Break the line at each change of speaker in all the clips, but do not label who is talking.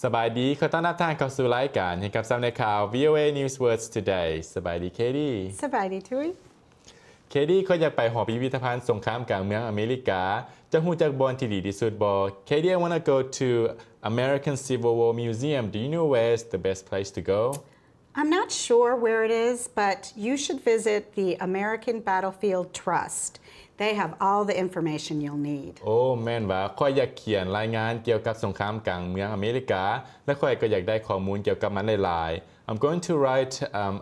สบายดีขอต้อนรับท่านเข้าสู่รายการให้กับซ้ำในข่าว VOA News Words Today สบายดีเคดี้
สบายดีทุย
เคดี้เขาอยากไปหอพิพิธภัณฑ์สงครามกลางเมืองอเมริกาจะหูจักบอลที่ดีที่สุดบ่เคดี้ I wanna go to American Civil War Museum. Do you know where's the best place to go?
I'm not sure where it is, but you should visit the American Battlefield Trust. They have all the information you'll need.
โอ้แม่นว่าข้อยอยากเขียนรายงานเกี่ยวกับสงครามกลางเมืองอเมริกาและข้อยก็อยากได้ข้อมูลเกี่ยวกับมันหลายๆ I'm going to write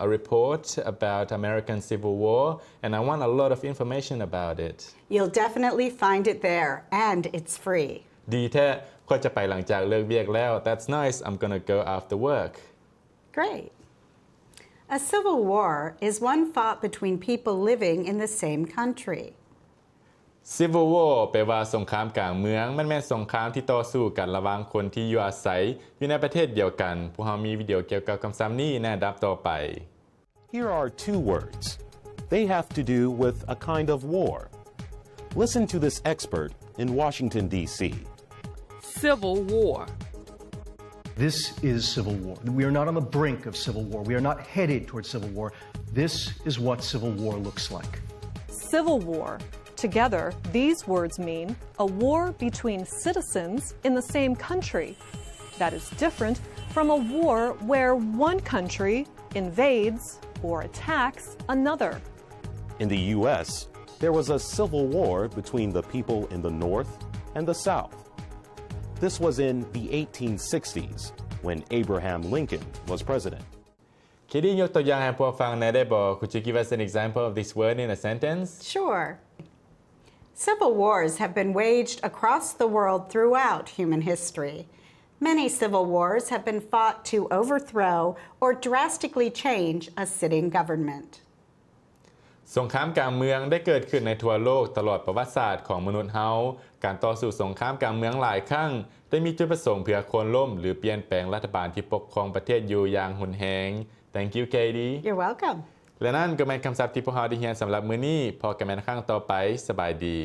a report about American Civil War and I want a lot of information about it.
You'll definitely find it there, and it's free.
ดีแท้ข้อยจะไปหลังจากเลิกเวียกแล้ว That's nice. I'm gonna go after work.
Great. A civil war is one fought between people living in the same country.
Civil War แปลว่าสงครามกลางเมืองมันแม่นสงครามที่ต่อสู้กันระหว่างคนที่อยู่อาศัยอยู่ในประเทศเดียวกันพวกเรามีวิดีโอเกี่ยวกับคำศัพท์นี้ในอันดับต่อไป
Here are two words. They have to do with a kind of war. Listen to this expert in Washington, D.C.
Civil War.
This is civil war. We are not on the brink of civil war. We are not headed towards civil war. This is what civil war looks like.
Civil war. Together, these words mean a war between citizens in the same country. That is different from a war where one country invades or attacks another.
In the U.S., there was a civil war between the people in the North and the South. This was in the 1860s when Abraham Lincoln was president.
เคดี้ยกตัวอย่างให้พวกฟังหน่อยได้บ่ Could you give us an example of this word in a sentence?
Sure. Civil wars have been waged across the world throughout human history. Many civil wars have been fought to overthrow or drastically change a sitting government.
สงครามกลางเมืองได้เกิดขึ้นในทั่วโลกตลอดประวัติศาสตร์ของมนุษย์เฮาการต่อสู้สงครามกลางเมืองหลายครั้งได้มีจุดประสงค์เพื่อโค่นล้มหรือเปลี่ยนแปลงรัฐบาลที่ปกครองประเทศอยู่อย่างหุนแฮง Thank you Katie
You're welcome.
และนั่นก็เป็นคำศัพท์ที่พวกเราได้เรียนสำหรับมื้อนี้พอกันใหม่ในครั้งต่อไปสบายดี